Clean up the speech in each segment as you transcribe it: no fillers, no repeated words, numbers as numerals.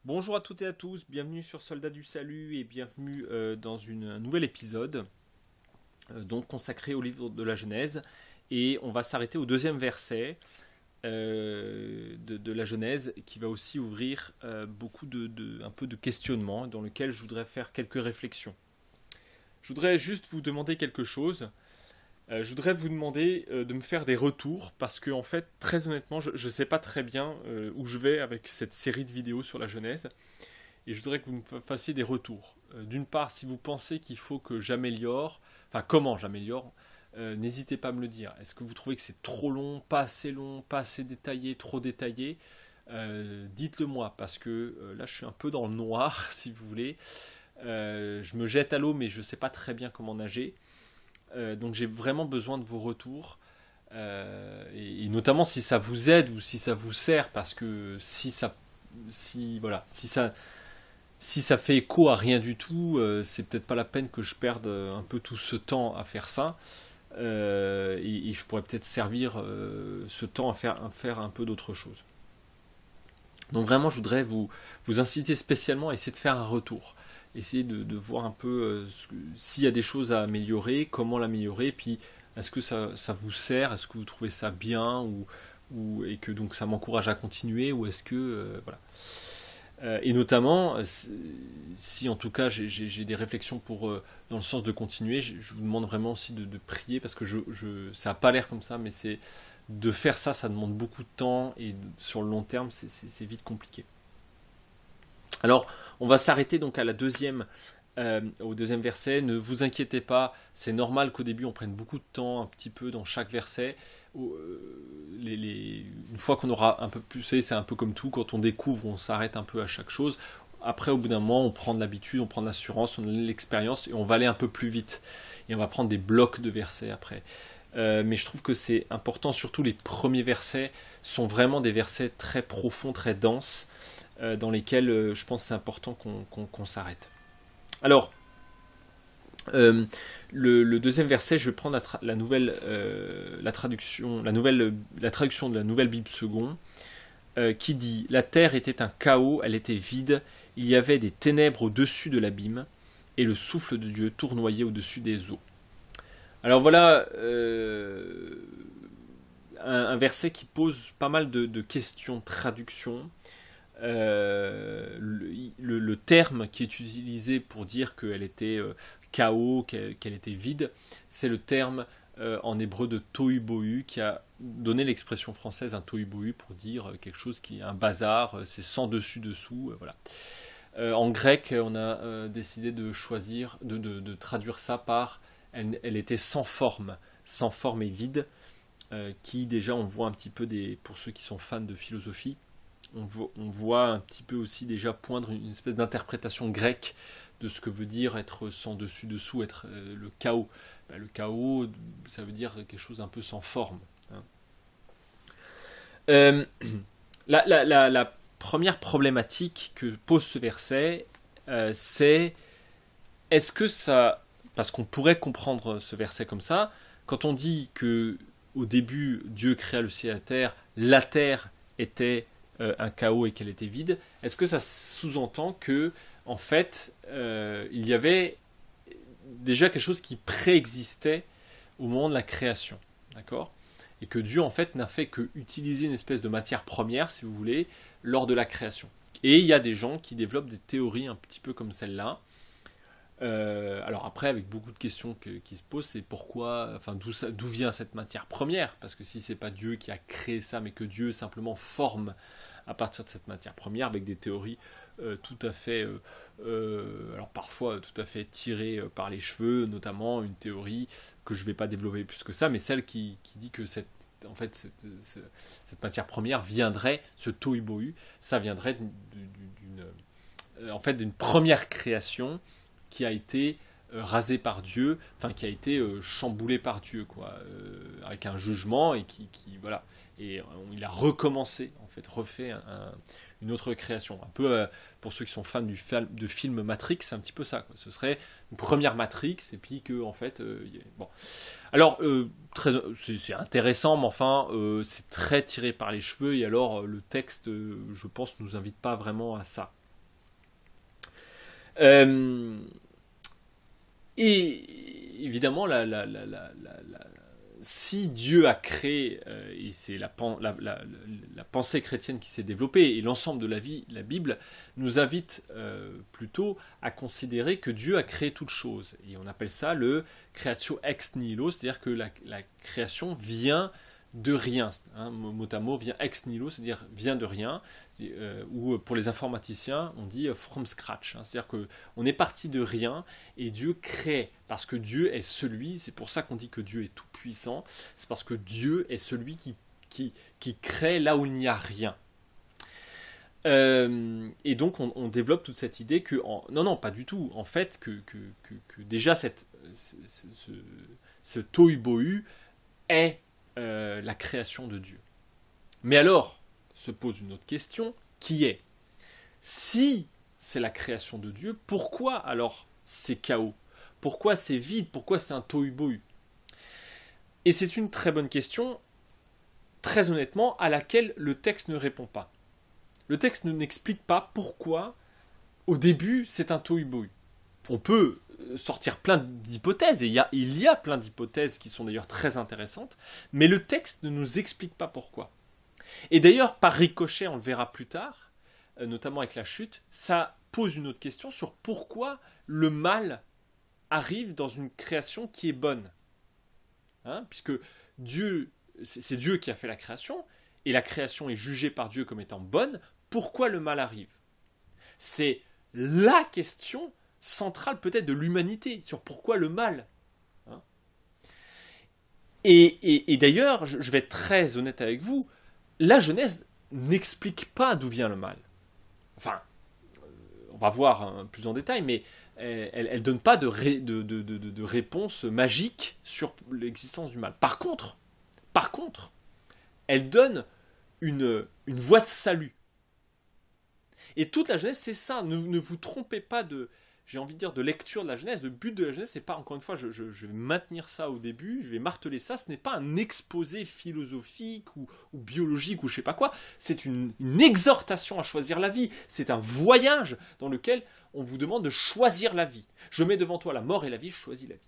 Bonjour à toutes et à tous, bienvenue sur Soldats du Salut et bienvenue dans un nouvel épisode donc consacré au livre de la Genèse. Et on va s'arrêter au deuxième verset de la Genèse qui va aussi ouvrir beaucoup un peu de questionnement dans lequel je voudrais faire quelques réflexions. Je voudrais juste vous demander quelque chose. Je voudrais vous demander de me faire des retours parce que en fait, très honnêtement, je ne sais pas très bien où je vais avec cette série de vidéos sur la Genèse et je voudrais que vous me fassiez des retours. D'une part, si vous pensez qu'il faut que j'améliore, enfin comment j'améliore, n'hésitez pas à me le dire. Est-ce que vous trouvez que c'est trop long, pas assez détaillé, trop détaillé? Dites-le moi parce que là je suis un peu dans le noir si vous voulez. Je me jette à l'eau mais je ne sais pas très bien comment nager. Donc j'ai vraiment besoin de vos retours et notamment si ça vous aide ou si ça vous sert parce que si ça fait écho à rien du tout, c'est peut-être pas la peine que je perde un peu tout ce temps à faire ça et je pourrais peut-être servir ce temps à faire un peu d'autre chose. Donc vraiment je voudrais vous inciter spécialement à essayer de faire un retour. Essayer de voir un peu s'il y a des choses à améliorer, comment l'améliorer, puis est-ce que ça vous sert, est-ce que vous trouvez ça bien, et que donc ça m'encourage à continuer, ou est-ce que... voilà. Et notamment, si en tout cas j'ai des réflexions dans le sens de continuer, je vous demande vraiment aussi de prier, parce que ça n'a pas l'air comme ça, mais de faire ça, ça demande beaucoup de temps, et sur le long terme, c'est vite compliqué. Alors, on va s'arrêter donc au deuxième verset. Ne vous inquiétez pas, c'est normal qu'au début on prenne beaucoup de temps, un petit peu dans chaque verset. Une fois qu'on aura un peu plus, c'est un peu comme tout, quand on découvre, on s'arrête un peu à chaque chose. Après, au bout d'un moment, on prend de l'habitude, on prend de l'assurance, on a de l'expérience et on va aller un peu plus vite. Et on va prendre des blocs de versets après. Mais je trouve que c'est important, surtout les premiers versets sont vraiment des versets très profonds, très denses, dans lesquels je pense que c'est important qu'on s'arrête. Alors, le deuxième verset, je vais prendre la traduction de la Nouvelle Bible Second, qui dit « La terre était un chaos, elle était vide, il y avait des ténèbres au-dessus de l'abîme, et le souffle de Dieu tournoyait au-dessus des eaux. » Alors voilà un verset qui pose pas mal de questions de traduction. Le terme qui est utilisé pour dire qu'elle était chaos, qu'elle était vide, c'est le terme en hébreu de tohu bohu qui a donné l'expression française un tohu bohu pour dire quelque chose qui est un bazar, c'est sans dessus dessous, voilà. En grec, on a décidé de choisir de traduire ça par elle était sans forme et vide, qui déjà on voit un petit peu pour ceux qui sont fans de philosophie. On voit un petit peu aussi déjà poindre une espèce d'interprétation grecque de ce que veut dire être sans dessus-dessous, être le chaos. Le chaos, ça veut dire quelque chose un peu sans forme. Hein. La première problématique que pose ce verset, c'est est-ce que ça... Parce qu'on pourrait comprendre ce verset comme ça, quand on dit que au début Dieu créa le ciel et la terre était un chaos et qu'elle était vide, est-ce que ça sous-entend que en fait il y avait déjà quelque chose qui préexistait au moment de la création, d'accord, et que Dieu en fait n'a fait que utiliser une espèce de matière première, si vous voulez, lors de la création. Et il y a des gens qui développent des théories un petit peu comme celle-là. Alors après, avec beaucoup de questions qui se posent, c'est pourquoi, enfin d'où vient cette matière première? Parce que si c'est pas Dieu qui a créé ça, mais que Dieu simplement forme à partir de cette matière première, avec des théories tout à fait, alors parfois tout à fait tirées par les cheveux, notamment une théorie que je vais pas développer plus que ça, mais celle qui dit que cette matière première viendrait, ce tohu bohu, ça viendrait d'une première création qui a été rasé par Dieu, enfin qui a été chamboulé par Dieu, quoi, avec un jugement et qui voilà, et il a recommencé, en fait, refait une autre création. Un peu pour ceux qui sont fans de film Matrix, c'est un petit peu ça, quoi. Ce serait une première Matrix et puis que en fait, bon. Alors c'est intéressant, mais enfin c'est très tiré par les cheveux et alors le texte, je pense, nous invite pas vraiment à ça. Euh, et évidemment, si Dieu a créé, et c'est la pensée chrétienne qui s'est développée, et l'ensemble de la vie, la Bible nous invite plutôt à considérer que Dieu a créé toute chose. Et on appelle ça le creatio ex nihilo, c'est-à-dire que la création vient de rien. Mot à mot, vient ex nihilo, c'est-à-dire vient de rien. Ou pour les informaticiens, on dit from scratch. C'est-à-dire qu'on est parti de rien et Dieu crée. Parce que Dieu est celui, c'est pour ça qu'on dit que Dieu est tout puissant, c'est parce que Dieu est celui qui crée là où il n'y a rien. Et donc on développe toute cette idée que... Non, pas du tout. En fait, que déjà ce tohu-bohu est la création de Dieu. Mais alors, se pose une autre question, qui est, si c'est la création de Dieu, pourquoi alors c'est chaos? Pourquoi c'est vide? Pourquoi c'est un tohu-bohu? Et c'est une très bonne question, très honnêtement, à laquelle le texte ne répond pas. Le texte n'explique pas pourquoi, au début, c'est un tohu-bohu. On peut sortir plein d'hypothèses, et il y a plein d'hypothèses qui sont d'ailleurs très intéressantes, mais le texte ne nous explique pas pourquoi. Et d'ailleurs, par ricochet, on le verra plus tard, notamment avec la chute, ça pose une autre question sur pourquoi le mal arrive dans une création qui est bonne. Puisque Dieu, c'est Dieu qui a fait la création, et la création est jugée par Dieu comme étant bonne, pourquoi le mal arrive? C'est la question centrale peut-être de l'humanité, sur pourquoi le mal. Et d'ailleurs, je vais être très honnête avec vous, la Genèse n'explique pas d'où vient le mal. Enfin, on va voir plus en détail, mais elle ne donne pas de réponse magique sur l'existence du mal. Par contre, elle donne une voie de salut. Et toute la Genèse, c'est ça. Ne vous trompez pas j'ai envie de dire, de lecture de la Genèse. Le but de la Genèse, c'est pas, encore une fois, je vais maintenir ça au début, je vais marteler ça, ce n'est pas un exposé philosophique ou biologique ou je sais pas quoi, c'est une exhortation à choisir la vie. C'est un voyage dans lequel on vous demande de choisir la vie. Je mets devant toi la mort et la vie, je choisis la vie.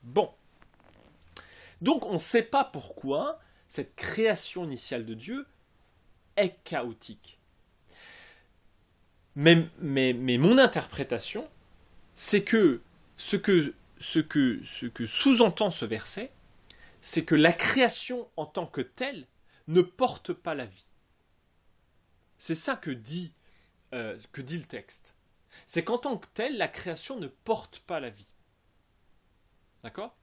Bon. Donc on ne sait pas pourquoi cette création initiale de Dieu est chaotique. Mais mon interprétation, c'est que ce que sous-entend ce verset, c'est que la création en tant que telle ne porte pas la vie. C'est ça que dit le texte. C'est qu'en tant que telle, la création ne porte pas la vie. D'accord?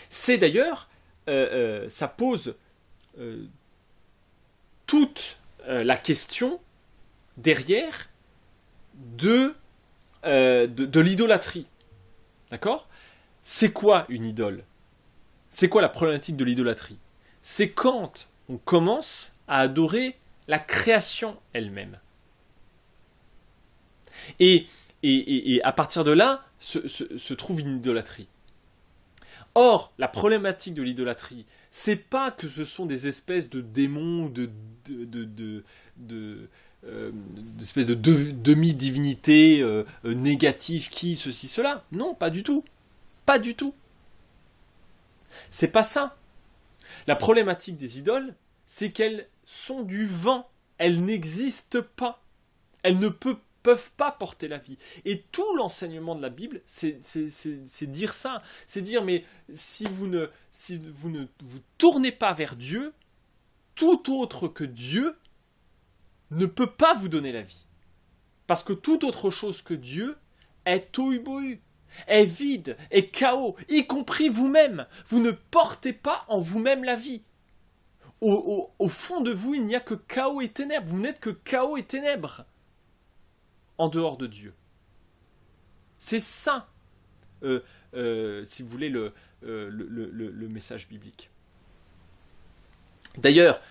C'est d'ailleurs, ça pose toute la question derrière de l'idolâtrie. D'accord? C'est quoi une idole? C'est quoi la problématique de l'idolâtrie? C'est quand on commence à adorer la création elle-même. Et à partir de là, se trouve une idolâtrie. Or, la problématique de l'idolâtrie, c'est pas que ce sont des espèces de démons, d'espèces de demi-divinités négatives qui, ceci, cela. Non, pas du tout. Pas du tout. C'est pas ça. La problématique des idoles, c'est qu'elles sont du vent. Elles n'existent pas. Elles ne peuvent pas porter la vie. Et tout l'enseignement de la Bible, c'est dire ça. C'est dire, mais si vous ne vous tournez pas vers Dieu, tout autre que Dieu ne peut pas vous donner la vie. Parce que toute autre chose que Dieu est tohu-bohu, est vide, est chaos, y compris vous-même. Vous ne portez pas en vous-même la vie. Au fond de vous, il n'y a que chaos et ténèbres. Vous n'êtes que chaos et ténèbres en dehors de Dieu. C'est ça, si vous voulez, le message biblique. D'ailleurs,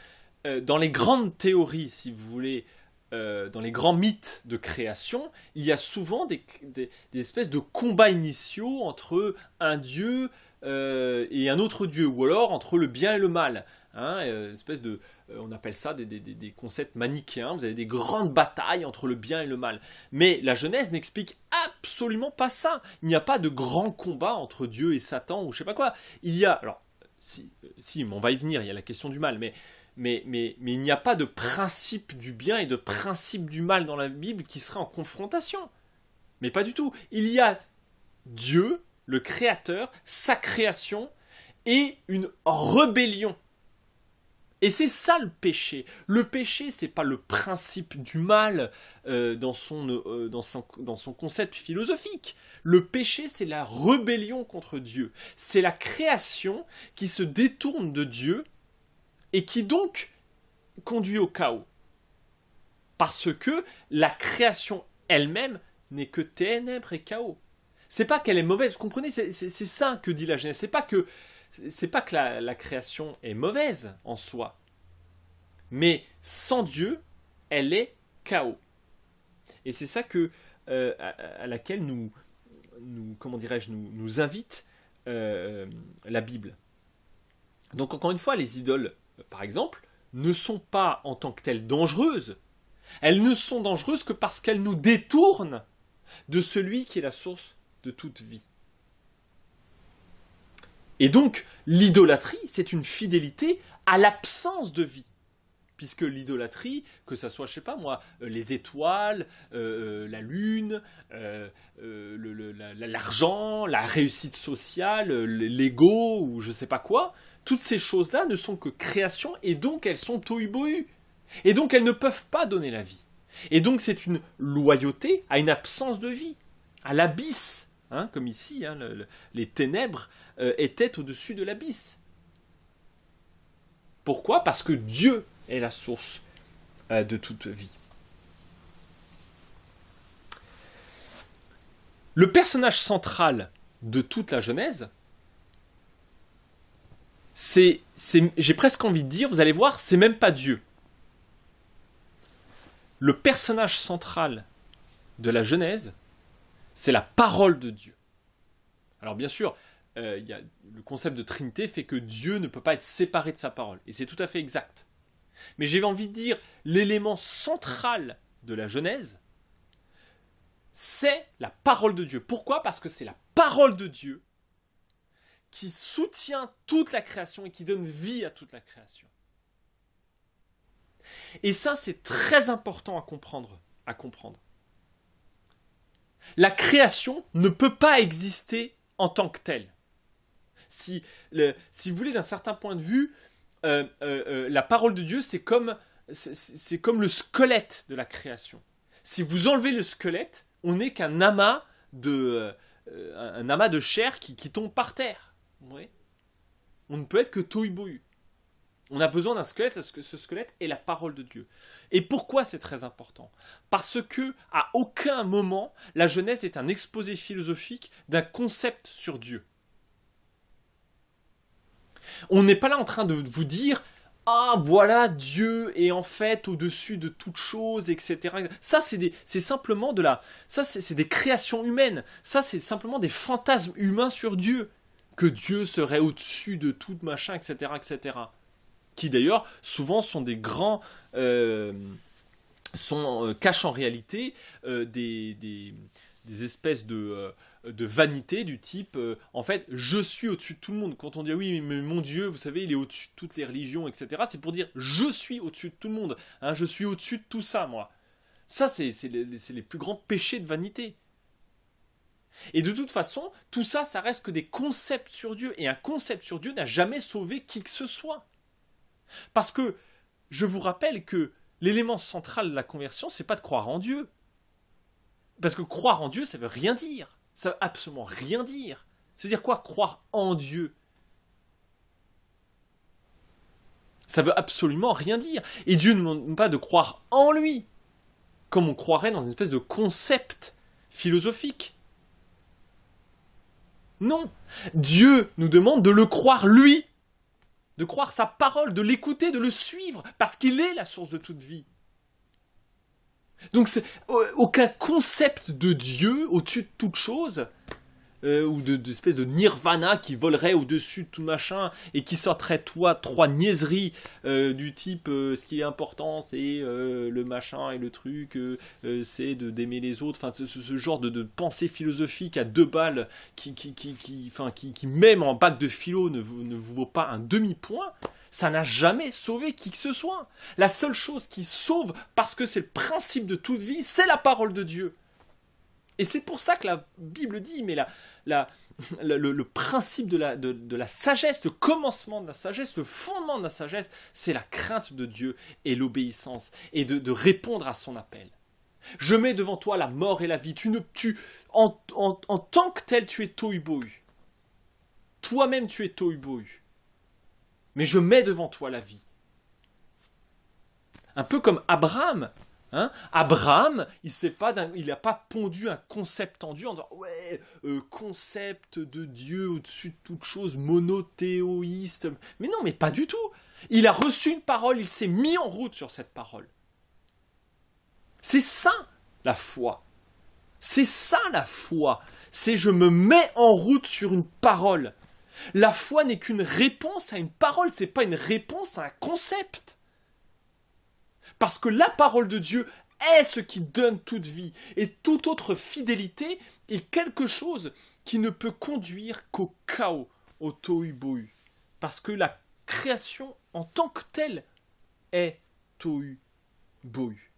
dans les grandes théories, si vous voulez, dans les grands mythes de création, il y a souvent des espèces de combats initiaux entre un dieu et un autre dieu, ou alors entre le bien et le mal. Hein, espèce de, on appelle ça des concepts manichéens. Vous avez des grandes batailles entre le bien et le mal. Mais la Genèse n'explique absolument pas ça. Il n'y a pas de grand combat entre Dieu et Satan ou je sais pas quoi. Il y a, alors, si, mais on va y venir, il y a la question du mal, mais il n'y a pas de principe du bien et de principe du mal dans la Bible qui serait en confrontation. Mais pas du tout. Il y a Dieu, le Créateur, sa création et une rébellion. Et c'est ça le péché. Le péché, c'est pas le principe du mal dans son concept philosophique. Le péché, c'est la rébellion contre Dieu. C'est la création qui se détourne de Dieu et qui donc conduit au chaos. Parce que la création elle-même n'est que ténèbres et chaos. C'est pas qu'elle est mauvaise, vous comprenez, c'est ça que dit la Genèse. C'est pas que la création est mauvaise en soi, mais sans Dieu, elle est chaos. Et c'est ça à laquelle nous invite la Bible. Donc encore une fois, les idoles, par exemple, ne sont pas en tant que telles dangereuses. Elles ne sont dangereuses que parce qu'elles nous détournent de celui qui est la source de toute vie. Et donc, l'idolâtrie, c'est une fidélité à l'absence de vie. Puisque l'idolâtrie, que ça soit, je sais pas moi, les étoiles, la lune, l'argent, la réussite sociale, l'ego, ou je sais pas quoi, toutes ces choses-là ne sont que créations, et donc elles sont tohu-bohu. Et donc elles ne peuvent pas donner la vie. Et donc c'est une loyauté à une absence de vie, à l'abysse. Hein, comme ici, hein, les ténèbres étaient au-dessus de l'abysse. Pourquoi ? Parce que Dieu est la source de toute vie. Le personnage central de toute la Genèse, j'ai presque envie de dire, vous allez voir, c'est même pas Dieu. Le personnage central de la Genèse, c'est la parole de Dieu. Alors bien sûr, le concept de Trinité fait que Dieu ne peut pas être séparé de sa parole. Et c'est tout à fait exact. Mais j'ai envie de dire, l'élément central de la Genèse, c'est la parole de Dieu. Pourquoi ? Parce que c'est la parole de Dieu qui soutient toute la création et qui donne vie à toute la création. Et ça, c'est très important à comprendre. La création ne peut pas exister en tant que telle. Si vous voulez, d'un certain point de vue, la parole de Dieu, c'est comme le squelette de la création. Si vous enlevez le squelette, on n'est qu'un amas de chair qui tombe par terre. Ouais. On ne peut être que tohu-bohu. On a besoin d'un squelette, parce que ce squelette est la parole de Dieu. Et pourquoi c'est très important ? Parce que à aucun moment, la Genèse est un exposé philosophique d'un concept sur Dieu. On n'est pas là en train de vous dire « Ah, voilà, Dieu est en fait au-dessus de toute chose, etc. » Ça, c'est simplement c'est des créations humaines. Ça, c'est simplement des fantasmes humains sur Dieu. Que Dieu serait au-dessus de tout machin, etc., etc. Qui d'ailleurs, souvent, sont des grands... cachent en réalité des espèces de vanité du type en fait je suis au-dessus de tout le monde. Quand on dit oui mais mon Dieu vous savez il est au-dessus de toutes les religions, etc., c'est pour dire je suis au-dessus de tout le monde, hein, je suis au-dessus de tout ça moi. Ça c'est les plus grands péchés de vanité. Et de toute façon tout ça reste que des concepts sur Dieu, et un concept sur Dieu n'a jamais sauvé qui que ce soit. Parce que je vous rappelle que l'élément central de la conversion, c'est pas de croire en Dieu. Parce que croire en Dieu, ça veut rien dire. Ça veut absolument rien dire. Ça veut dire quoi, croire en Dieu ? Ça veut absolument rien dire. Et Dieu ne demande pas de croire en lui, comme on croirait dans une espèce de concept philosophique. Non. Dieu nous demande de le croire lui, de croire sa parole, de l'écouter, de le suivre, parce qu'il est la source de toute vie. Donc c'est aucun concept de Dieu au-dessus de toute chose ou d'espèce de nirvana qui volerait au-dessus de tout machin et qui sortirait trois niaiseries du type ce qui est important c'est le machin et le truc, c'est d'aimer les autres, enfin ce genre de pensée philosophique à deux balles qui même en bac de philo ne vous vaut pas un demi-point. Ça n'a jamais sauvé qui que ce soit. La seule chose qui sauve, parce que c'est le principe de toute vie, c'est la parole de Dieu. Et c'est pour ça que la Bible dit, mais le principe de la sagesse, le commencement de la sagesse, le fondement de la sagesse, c'est la crainte de Dieu et l'obéissance, et de répondre à son appel. Je mets devant toi la mort et la vie. En tant que tel, tu es tohu-bohu. Toi-même, tu es tohu-bohu. Mais je mets devant toi la vie. Un peu comme Abraham. Hein, Abraham, il n'a pas pondu un concept en Dieu en disant ouais, concept de Dieu au-dessus de toute chose, monothéoïste. Mais non, mais pas du tout. Il a reçu une parole, il s'est mis en route sur cette parole. C'est ça la foi. C'est ça la foi. C'est je me mets en route sur une parole. La foi n'est qu'une réponse à une parole, c'est pas une réponse à un concept. Parce que la parole de Dieu est ce qui donne toute vie. Et toute autre fidélité est quelque chose qui ne peut conduire qu'au chaos, au tohu-bohu. Parce que la création en tant que telle est tohu-bohu.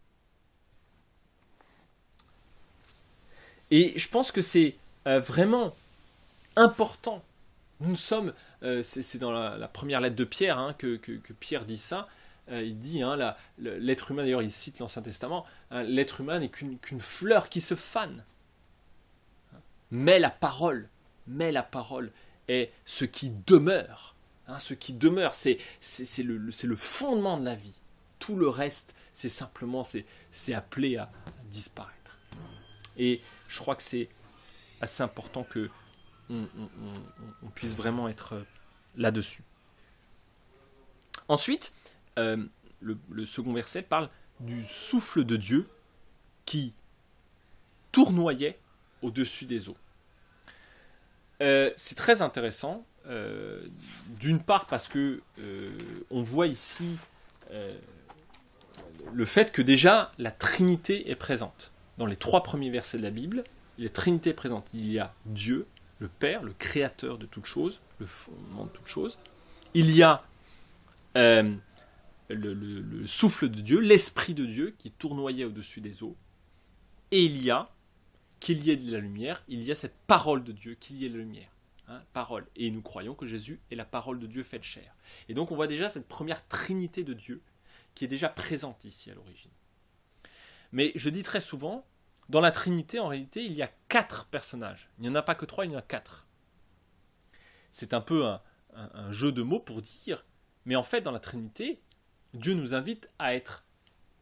Et je pense que c'est vraiment important. Nous sommes, c'est dans la première lettre de Pierre hein, que Pierre dit ça. Il dit, hein, l'être humain, d'ailleurs il cite l'Ancien Testament, hein, l'être humain n'est qu'une fleur qui se fane. Mais la parole est ce qui demeure. Hein, ce qui demeure, c'est le fondement de la vie. Tout le reste, c'est simplement, c'est appelé à disparaître. Et je crois que c'est assez important que on puisse vraiment être là-dessus. Ensuite, le second verset parle du souffle de Dieu qui tournoyait au-dessus des eaux. C'est très intéressant, d'une part parce que on voit ici le fait que déjà la Trinité est présente. Dans les 3 premiers versets de la Bible, la Trinité est présente. Il y a Dieu, le Père, le Créateur de toutes choses, le fondement de toutes choses. Il y a le souffle de Dieu, l'Esprit de Dieu qui tournoyait au-dessus des eaux. Et il y a, qu'il y ait de la lumière, il y a cette parole de Dieu, qu'il y ait de la lumière. Hein, parole. Et nous croyons que Jésus est la parole de Dieu faite chair. Et donc on voit déjà cette première Trinité de Dieu qui est déjà présente ici à l'origine. Mais je dis très souvent, dans la Trinité, en réalité, il y a 4 personnages. Il n'y en a pas que 3, il y en a 4. C'est un peu un jeu de mots pour dire, mais en fait, dans la Trinité, Dieu nous invite à être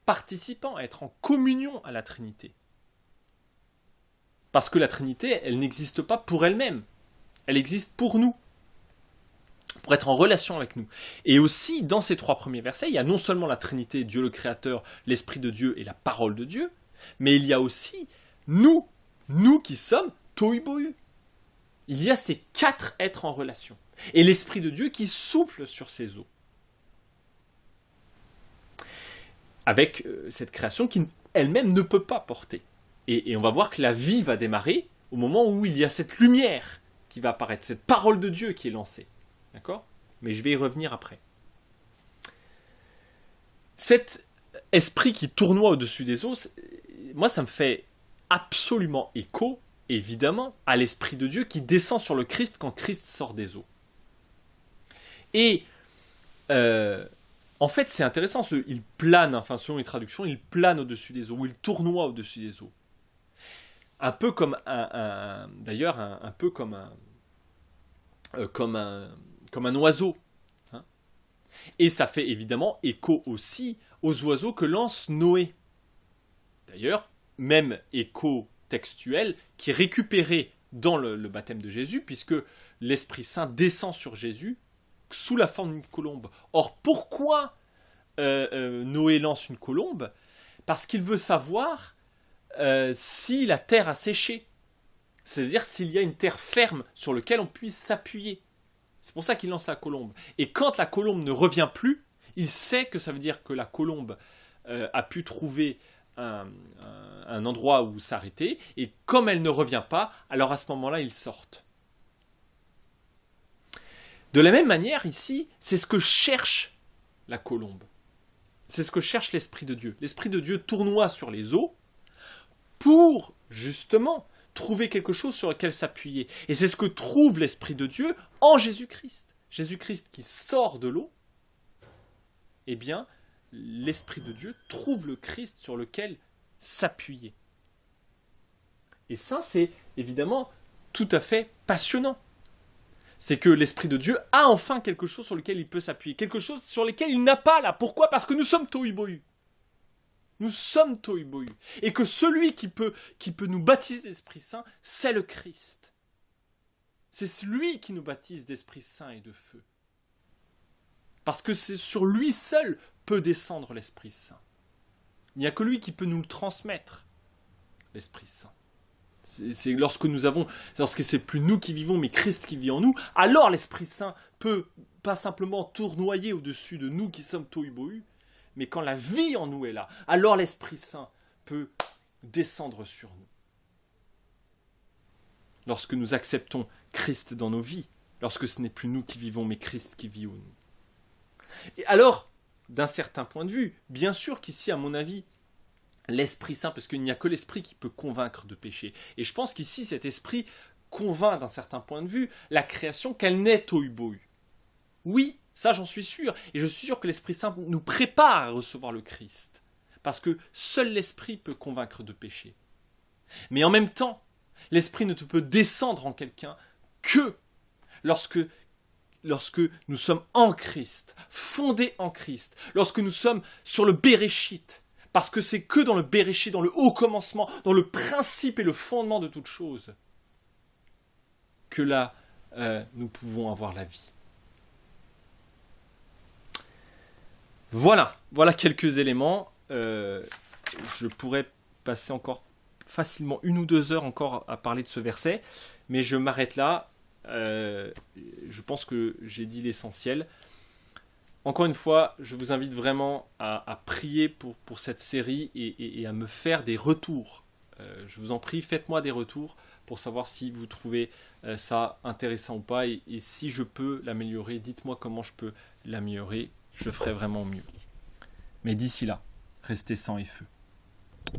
participants, à être en communion à la Trinité. Parce que la Trinité, elle n'existe pas pour elle-même. Elle existe pour nous. Pour être en relation avec nous. Et aussi, dans ces 3 premiers versets, il y a non seulement la Trinité, Dieu le Créateur, l'Esprit de Dieu et la parole de Dieu, mais il y a aussi nous qui sommes tohu-bohu. Il y a ces 4 êtres en relation. Et l'Esprit de Dieu qui souffle sur ces eaux. Avec cette création qui elle-même ne peut pas porter. Et on va voir que la vie va démarrer au moment où il y a cette lumière qui va apparaître, cette parole de Dieu qui est lancée. D'accord ? Mais je vais y revenir après. Cet esprit qui tournoie au-dessus des eaux, moi ça me fait absolument écho, évidemment, à l'Esprit de Dieu qui descend sur le Christ quand Christ sort des eaux. Et en fait c'est intéressant, il plane, enfin selon les traductions, il plane au-dessus des eaux, ou il tournoie au-dessus des eaux. Un peu comme un oiseau. Hein. Et ça fait évidemment écho aussi aux oiseaux que lance Noé. D'ailleurs, même écho textuel qui est récupéré dans le baptême de Jésus, puisque l'Esprit Saint descend sur Jésus sous la forme d'une colombe. Or, pourquoi Noé lance une colombe ? Parce qu'il veut savoir si la terre a séché. C'est-à-dire s'il y a une terre ferme sur laquelle on puisse s'appuyer. C'est pour ça qu'il lance la colombe. Et quand la colombe ne revient plus, il sait que ça veut dire que la colombe a pu trouver un endroit où s'arrêter, et comme elle ne revient pas, alors à ce moment-là, ils sortent. De la même manière, ici, c'est ce que cherche la colombe. C'est ce que cherche l'Esprit de Dieu. L'Esprit de Dieu tournoie sur les eaux pour, justement, trouver quelque chose sur lequel s'appuyer. Et c'est ce que trouve l'Esprit de Dieu en Jésus-Christ. Jésus-Christ qui sort de l'eau, eh bien, l'Esprit de Dieu trouve le Christ sur lequel s'appuyer. Et ça, c'est évidemment tout à fait passionnant. C'est que l'Esprit de Dieu a enfin quelque chose sur lequel il peut s'appuyer, quelque chose sur lequel il n'a pas là. Pourquoi ? Parce que nous sommes tohu-bohu. Nous sommes tohu-bohu. Et que celui qui peut nous baptiser d'Esprit Saint, c'est le Christ. C'est lui qui nous baptise d'Esprit Saint et de feu. Parce que c'est sur lui seul peut descendre l'Esprit Saint. Il n'y a que lui qui peut nous le transmettre, l'Esprit Saint. C'est lorsque c'est plus nous qui vivons, mais Christ qui vit en nous, alors l'Esprit Saint peut pas simplement tournoyer au-dessus de nous qui sommes tohu-bohu, mais quand la vie en nous est là, alors l'Esprit Saint peut descendre sur nous. Lorsque nous acceptons Christ dans nos vies, lorsque ce n'est plus nous qui vivons, mais Christ qui vit en nous. Et alors, d'un certain point de vue, bien sûr qu'ici, à mon avis, l'Esprit Saint, parce qu'il n'y a que l'Esprit qui peut convaincre de péché. Et je pense qu'ici, cet Esprit convainc d'un certain point de vue la création qu'elle n'est tohu-bohu. Oui, ça j'en suis sûr. Et je suis sûr que l'Esprit Saint nous prépare à recevoir le Christ. Parce que seul l'Esprit peut convaincre de péché. Mais en même temps, l'Esprit ne peut descendre en quelqu'un que lorsque nous sommes en Christ, fondés en Christ, lorsque nous sommes sur le Béréchit, parce que c'est que dans le Béréchit, dans le haut commencement, dans le principe et le fondement de toute chose, que là, nous pouvons avoir la vie. Voilà quelques éléments. Je pourrais passer encore facilement 1 ou 2 heures encore à parler de ce verset, mais je m'arrête là. Je pense que j'ai dit l'essentiel. Encore une fois, je vous invite vraiment à prier pour cette série et à me faire des retours. Je vous en prie, faites-moi des retours pour savoir si vous trouvez ça intéressant ou pas. Et si je peux l'améliorer, dites-moi comment je peux l'améliorer. Je ferai vraiment mieux. Mais d'ici là, restez sains et feu.